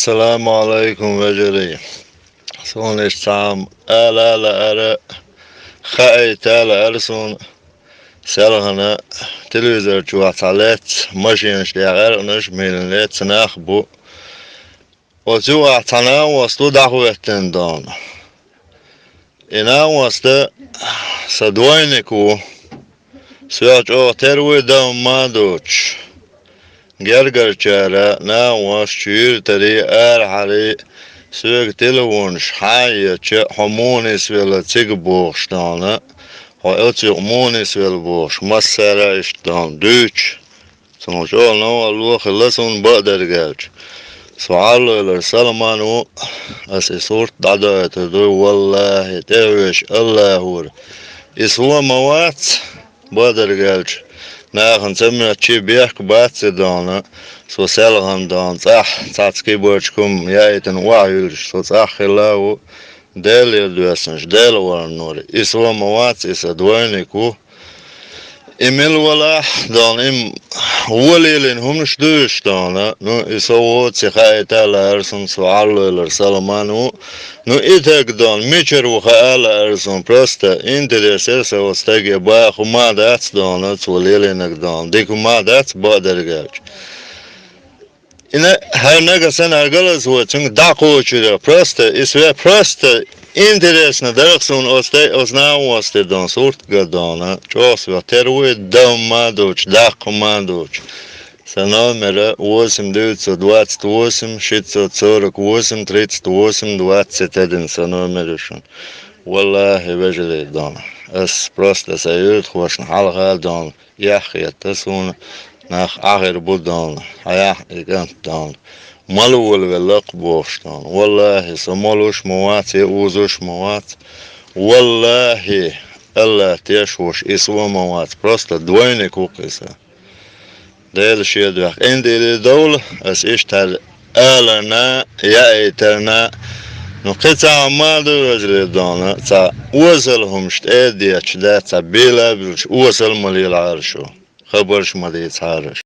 السلام عليكم وجري سونش سام ألا لا أرى خايت ألا أرسون سالهنا تلفزيون جوات عليت ماشين شغال نش من ليت سناخبو وجوات أنا وصلوا دعوة تندون إنا وصل سدوينكو سويت أو تروي دم ما دوتش Gergar çare ne was çür teri hali sög telefons haye çe hormonis vela çig boştana ha elçi hormonis vela boş masara iştan düç sonuç olna Allah خلصون بقدر gelç سؤال سلمان as sort dada تدو والله تاوش الله هو اسوا موات بقدر gelç ناخن سمع شي بيحكي باتسدانا سو سالغان دان صح تاتسكي بوشكم يايتن واعيلش سو صح لاو دال يدوسنش دال ورنوري اسوا موات اسا دوينيكو إميل ولا دان إم وليلين هم شدوش دانا نو إسوات سخايت على أرسن سوالو الرسالمانو نو إتاك دان ميشر وخاال أرسن برستا إنت درسل سوستاقي باخو ما دات دانا وليلينك دان ديكو ما دات بادر جاج إنا هر نگا سن أرغلز هو چنگ داقو چرا برستا إسوه برستا Interesna daraxun osnāvosti dan surtgadana, čosva terui damadoč, dakumadoč. Sa numera 828 648 38 21 sa numerišun. Wallahi vajli dana. Es prosta sajūt hošn halgal dan, jahja tasuna, nach ahir budan, hayah igant dan. مالول واللق بوشتان والله سمالوش موات يوزوش موات والله الله تيشوش اسوا موات просто двойник وقيسة ده الشيء ده عندي الدولة اس اشتر آلنا يأيتنا نقطع مادو رجل دانا تا وصلهم اشتادي اشتاد تا بيلا بلش وصل ملي العرشو خبرش ملي تعرش